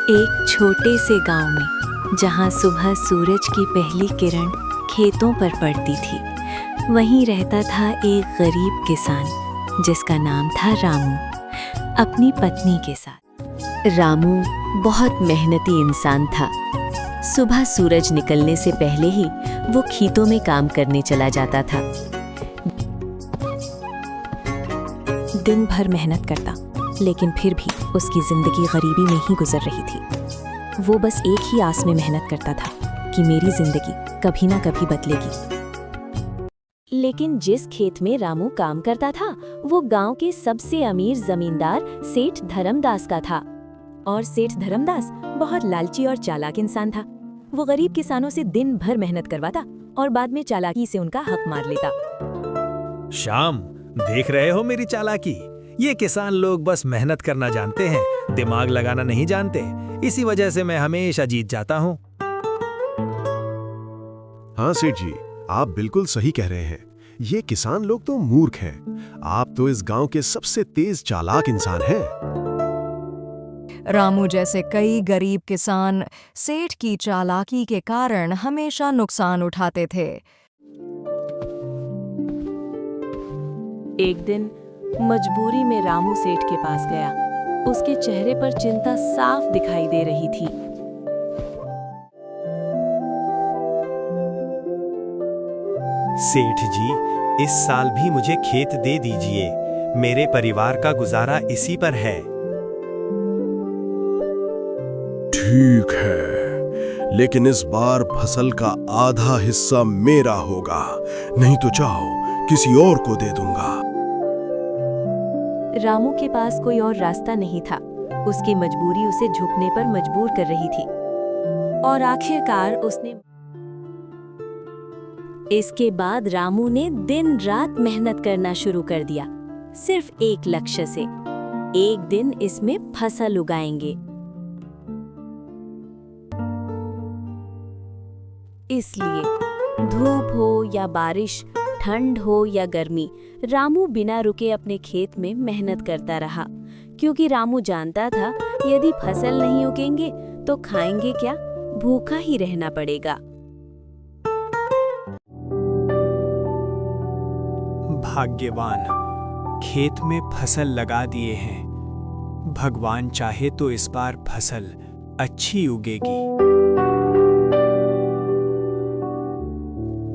एक छोटे से गांव में जहां सुबह सूरज की पहली किरण खेतों पर पड़ती थी, वहीं रहता था एक गरीब किसान जिसका नाम था रामू, अपनी पत्नी के साथ। रामू बहुत मेहनती इंसान था। सुबह सूरज निकलने से पहले ही वो खेतों में काम करने चला जाता था। दिन भर मेहनत करता, लेकिन फिर भी उसकी जिंदगी गरीबी में ही गुजर रही थी। वो बस एक ही आस में मेहनत करता था कि मेरी जिंदगी कभी ना कभी बदलेगी। लेकिन जिस खेत में रामू काम करता था, वो गांव के सबसे अमीर जमींदार सेठ धर्मदास का था। और सेठ धर्मदास बहुत लालची और चालाक इंसान था। वो गरीब किसानों से दिन भर मेहनत करवाता और बाद में चालाकी से उनका हक मार लेता। श्याम, देख रहे हो मेरी चालाकी? ये किसान लोग बस मेहनत करना जानते हैं, दिमाग लगाना नहीं जानते। इसी वजह से मैं हमेशा जीत जाता हूँ। हाँ सेठ जी, आप बिल्कुल सही कह रहे हैं। ये किसान लोग तो मूर्ख हैं। आप तो इस गांव के सबसे तेज चालाक इंसान हैं। रामू जैसे कई गरीब किसान सेठ की चालाकी के कारण हमेशा नुकसान उठाते थे। एक दिन मजबूरी में रामू सेठ के पास गया। उसके चेहरे पर चिंता साफ दिखाई दे रही थी। सेठ जी, इस साल भी मुझे खेत दे दीजिए। मेरे परिवार का गुजारा इसी पर है। ठीक है, लेकिन इस बार फसल का आधा हिस्सा मेरा होगा, नहीं तो चाहो किसी और को दे दूंगा। रामू के पास कोई और रास्ता नहीं था। उसकी मजबूरी उसे झुकने पर मजबूर कर रही थी और आखिरकार उसने। इसके बाद रामू ने दिन रात मेहनत करना शुरू कर दिया, सिर्फ एक लक्ष्य से। एक दिन इसमें फसल उगाएंगे। इसलिए धूप हो या बारिश, ठंड हो या गर्मी, रामू बिना रुके अपने खेत में मेहनत करता रहा, क्योंकि रामू जानता था यदि फसल नहीं उगेंगे तो खाएंगे क्या, भूखा ही रहना पड़ेगा। भाग्यवान, खेत में फसल लगा दिए हैं। भगवान चाहे तो इस बार फसल अच्छी उगेगी।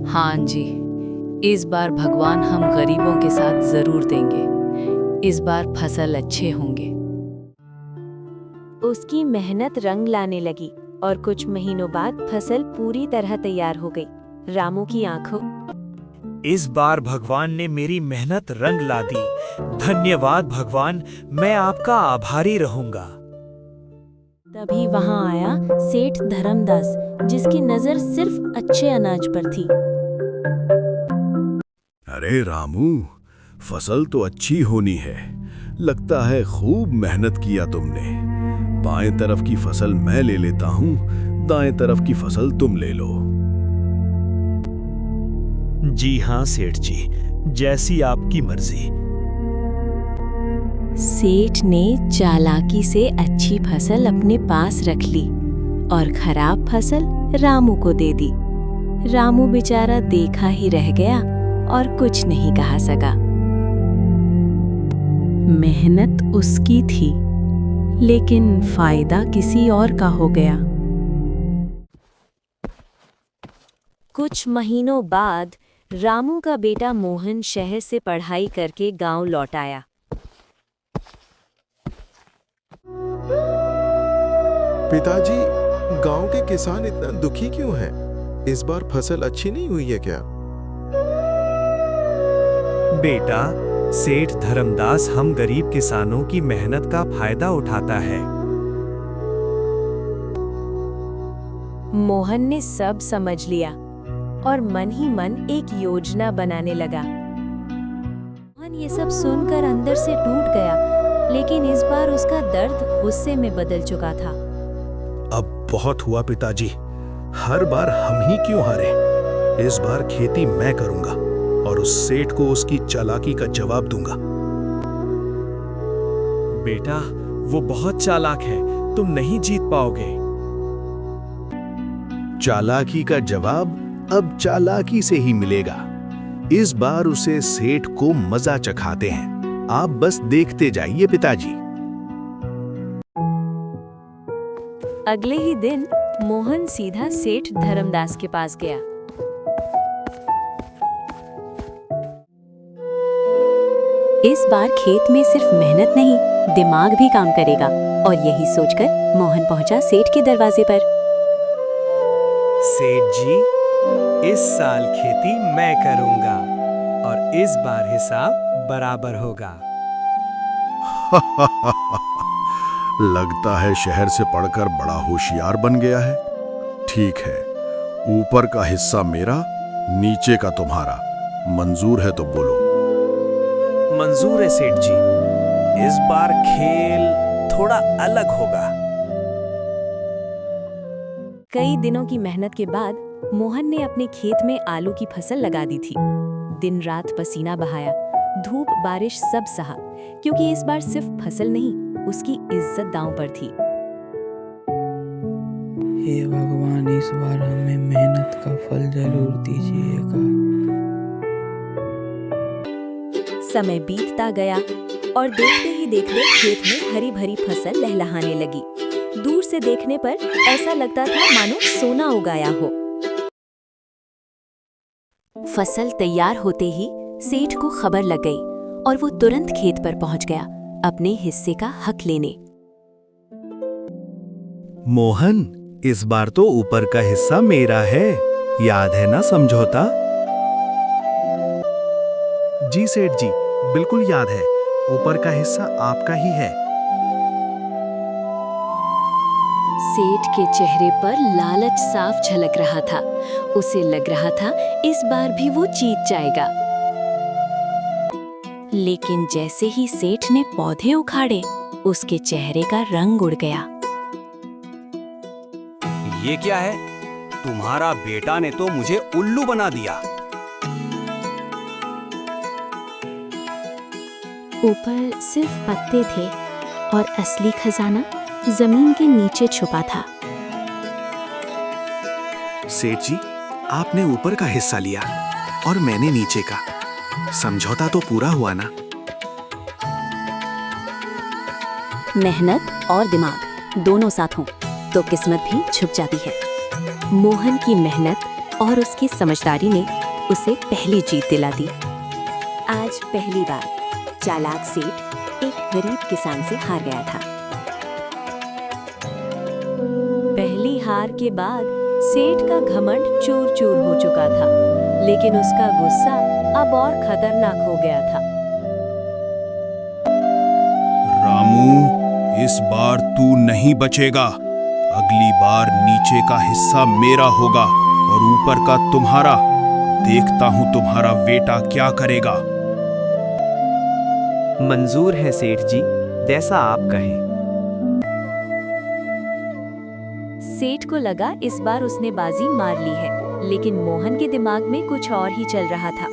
हाँ जी, इस बार भगवान हम गरीबों के साथ जरूर देंगे। इस बार फसल अच्छे होंगे। उसकी मेहनत रंग लाने लगी और कुछ महीनों बाद फसल पूरी तरह तैयार हो गई। रामू की आंखों। इस बार भगवान ने मेरी मेहनत रंग ला दी। धन्यवाद भगवान, मैं आपका आभारी रहूंगा। तभी वहां आया सेठ धर्मदास, जिसकी नजर सिर्फ अच्छे अनाज पर थी। अरे रामू, फसल तो अच्छी होनी है। लगता है खूब मेहनत किया तुमने। बाएं तरफ की फसल मैं ले लेता हूँ, दाएं तरफ की फसल तुम ले लो। जी हाँ सेठ जी, जैसी आपकी मर्जी। सेठ ने चालाकी से अच्छी फसल अपने पास रख ली और खराब फसल रामू को दे दी। रामू बेचारा देखा ही रह गया और कुछ नहीं कहा सका। मेहनत उसकी थी, लेकिन फायदा किसी और का हो गया। कुछ महीनों बाद रामू का बेटा मोहन शहर से पढ़ाई करके गांव लौट आया। पिताजी, गांव के किसान इतना दुखी क्यों हैं? इस बार फसल अच्छी नहीं हुई है क्या? बेटा, सेठ धर्मदास हम गरीब किसानों की मेहनत का फायदा उठाता है। मोहन ने सब समझ लिया और मन ही मन एक योजना बनाने लगा। मोहन ये सब सुनकर अंदर से टूट गया, लेकिन इस बार उसका दर्द गुस्से में बदल चुका था। अब बहुत हुआ पिताजी, हर बार हम ही क्यों हारे? इस बार खेती मैं करूंगा और उस सेठ को उसकी चालाकी का जवाब दूंगा। बेटा, वो बहुत चालाक है। तुम नहीं जीत पाओगे। चालाकी का जवाब अब चालाकी से ही मिलेगा। इस बार उसे सेठ को मजा चखाते हैं। आप बस देखते जाइए पिताजी। अगले ही दिन मोहन सीधा सेठ धर्मदास के पास गया। इस बार खेत में सिर्फ मेहनत नहीं, दिमाग भी काम करेगा, और यही सोचकर मोहन पहुंचा सेठ के दरवाजे पर। सेठ जी, इस साल खेती मैं करूंगा और इस बार हिसाब बराबर होगा। लगता है शहर से पढ़कर बड़ा होशियार बन गया है। ठीक है, ऊपर का हिस्सा मेरा, नीचे का तुम्हारा। मंजूर है तो बोलो। मंजूर है सेठ जी। इस बार खेल थोड़ा अलग होगा। कई दिनों की मेहनत के बाद मोहन ने अपने खेत में आलू की फसल लगा दी थी। दिन रात पसीना बहाया, धूप बारिश सब सहा, क्योंकि इस बार सिर्फ फसल नहीं, उसकी इज्जत दांव पर थी। हे भगवान, इस बार हमें मेहनत का फल जरूर दीजिएगा। समय बीतता गया और देखते ही देखते खेत में हरी भरी फसल लहलहाने लगी। दूर से देखने पर ऐसा लगता था मानो सोना उगाया हो। फसल तैयार होते ही सेठ को खबर लग गई और वो तुरंत खेत पर पहुंच गया अपने हिस्से का हक लेने। मोहन, इस बार तो ऊपर का हिस्सा मेरा है, याद है ना समझौता? जी सेठ जी, बिल्कुल याद है। ऊपर का हिस्सा आपका ही है। सेठ के चेहरे पर लालच साफ झलक रहा था। उसे लग रहा था इस बार भी वो जीत जाएगा। लेकिन जैसे ही सेठ ने पौधे उखाड़े, उसके चेहरे का रंग उड़ गया। ये क्या है? तुम्हारा बेटा ने तो मुझे उल्लू बना दिया। ऊपर सिर्फ पत्ते थे और असली खजाना जमीन के नीचे छुपा था। सेठ जी, आपने ऊपर का हिस्सा लिया और मैंने नीचे का। समझौता तो पूरा हुआ ना? मेहनत और दिमाग दोनों साथ हों तो किस्मत भी छुप जाती है। मोहन की मेहनत और उसकी समझदारी ने उसे पहली जीत दिला दी। आज पहली बार चालाक सेठ एक गरीब किसान से हार गया था। पहली हार के बाद सेठ का घमंड चूर-चूर हो चुका था, लेकिन उसका गुस्सा अब और खतरनाक हो गया था। रामू, इस बार तू नहीं बचेगा। अगली बार नीचे का हिस्सा मेरा होगा और ऊपर का तुम्हारा। देखता हूं तुम्हारा बेटा क्या करेगा। मंजूर है सेठ जी, जैसा आप कहें। सेठ को लगा इस बार उसने बाजी मार ली है, लेकिन मोहन के दिमाग में कुछ और ही चल रहा था।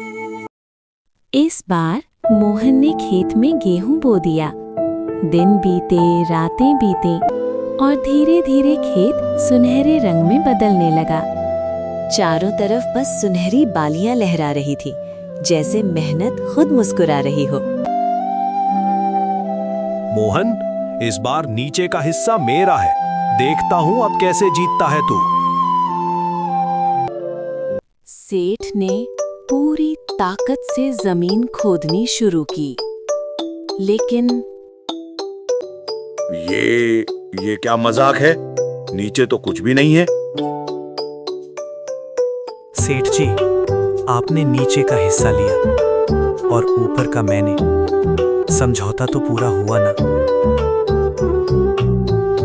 इस बार मोहन ने खेत में गेहूं बो दिया। दिन बीते, रातें बीते और धीरे धीरे खेत सुनहरे रंग में बदलने लगा। चारों तरफ बस सुनहरी बालियां लहरा रही थी, जैसे मेहनत खुद मुस्कुरा रही हो। मोहन, इस बार नीचे का हिस्सा मेरा है। देखता हूं अब कैसे जीतता है तू। सेठ ने पूरी ताकत से जमीन खोदनी शुरू की, लेकिन ये क्या मजाक है? नीचे तो कुछ भी नहीं है। सेठ जी, आपने नीचे का हिस्सा लिया और ऊपर का मैंने। समझौता तो पूरा हुआ ना?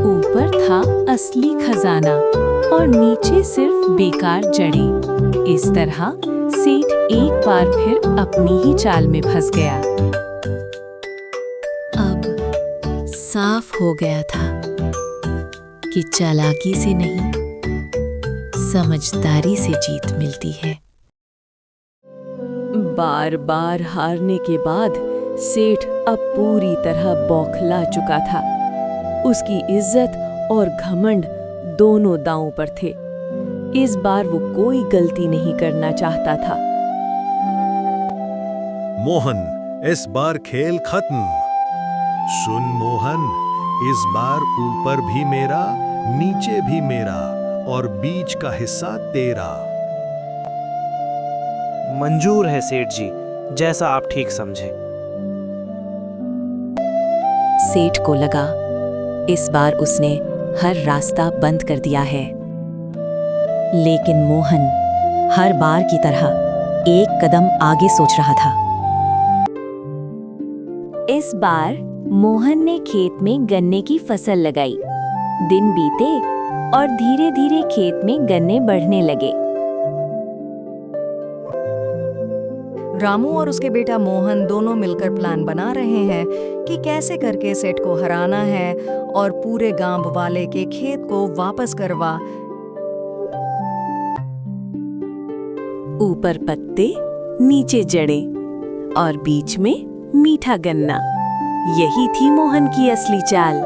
ऊपर था असली खजाना और नीचे सिर्फ बेकार जड़ी। इस तरह सेठ एक बार फिर अपनी ही चाल में फंस गया। अब साफ हो गया था कि चालाकी से नहीं, समझदारी से जीत मिलती है। बार बार हारने के बाद सेठ अब पूरी तरह बौखला चुका था। उसकी इज्जत और घमंड दोनों दांव पर थे। इस बार वो कोई गलती नहीं करना चाहता था। मोहन, इस बार खेल खत्म। सुन मोहन, इस बार ऊपर भी मेरा, नीचे भी मेरा और बीच का हिस्सा तेरा। मंजूर है सेठ जी, जैसा आप ठीक समझे। सेठ को लगा इस बार उसने हर रास्ता बंद कर दिया है, लेकिन मोहन हर बार की तरह एक कदम आगे सोच रहा था। इस बार मोहन ने खेत में गन्ने की फसल लगाई। दिन बीते और धीरे धीरे खेत में गन्ने बढ़ने लगे। रामू और उसके बेटा मोहन दोनों मिलकर प्लान बना रहे हैं कि कैसे करके सेठ को हराना है और पूरे गांव वाले के खेत को वापस करवा। ऊपर पत्ते, नीचे जड़ें और बीच में मीठा गन्ना, यही थी मोहन की असली चाल।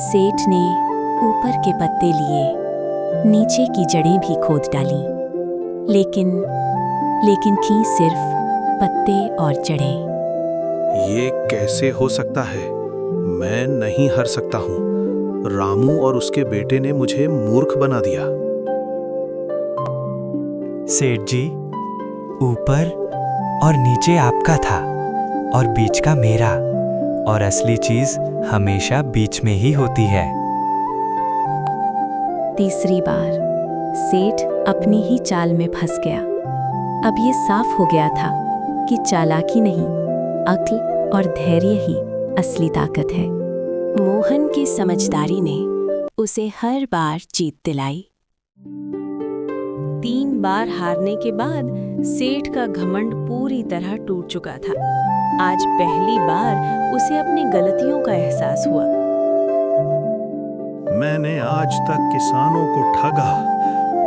सेठ ने ऊपर के पत्ते लिए, नीचे की जड़ें भी खोद डाली, लेकिन थी सिर्फ पत्ते और जड़ें। ये कैसे हो सकता है? मैं नहीं हर सकता हूँ। रामू और उसके बेटे ने मुझे मूर्ख बना दिया। सेठ जी, ऊपर और नीचे आपका था और बीच का मेरा, और असली चीज हमेशा बीच में ही होती है। तीसरी बार सेठ अपनी ही चाल में फंस गया। अब ये साफ हो गया था कि चालाकी नहीं, अक्ल और धैर्य ही असली ताकत है। मोहन की समझदारी ने उसे हर बार जीत दिलाई। 3 बार हारने के बाद सेठ का घमंड पूरी तरह टूट चुका था। आज पहली बार उसे अपनी गलतियों का एहसास हुआ। मैंने आज तक किसानों को ठगा,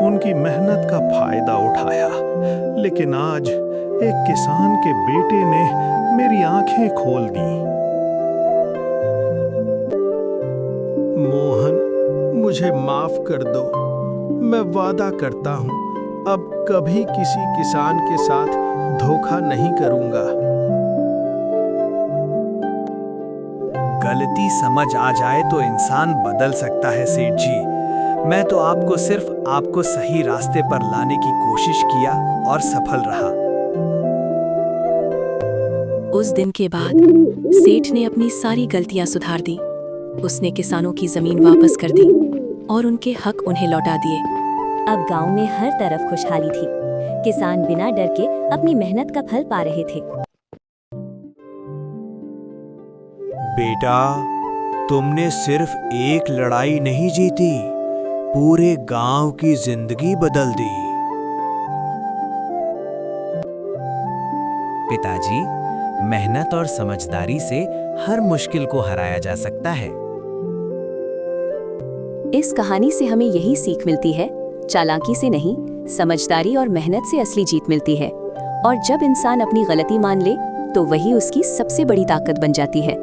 उनकी मेहनत का फायदा उठाया, लेकिन आज एक किसान के बेटे ने मेरी आंखें खोल दी। मोहन, मुझे माफ कर दो। मैं वादा करता हूं अब कभी किसी किसान के साथ धोखा नहीं करूंगा। गलती समझ आ जाए तो इंसान बदल सकता है सेठ जी। मैं तो आपको सिर्फ आपको सही रास्ते पर लाने की कोशिश किया और सफल रहा। उस दिन के बाद सेठ ने अपनी सारी गलतियां सुधार दी। उसने किसानों की जमीन वापस कर दी और उनके हक उन्हें लौटा दिए। अब गांव में हर तरफ खुशहाली थी। किसान बिना डर के अपनी मेहनत का फल पा रहे थे। बेटा, तुमने सिर्फ एक लड़ाई नहीं जीती, पूरे गांव की जिंदगी बदल दी। पिताजी, मेहनत और समझदारी से हर मुश्किल को हराया जा सकता है। इस कहानी से हमें यही सीख मिलती है, चालाकी से नहीं, समझदारी और मेहनत से असली जीत मिलती है। और जब इंसान अपनी गलती मान ले, तो वही उसकी सबसे बड़ी ताकत बन जाती है।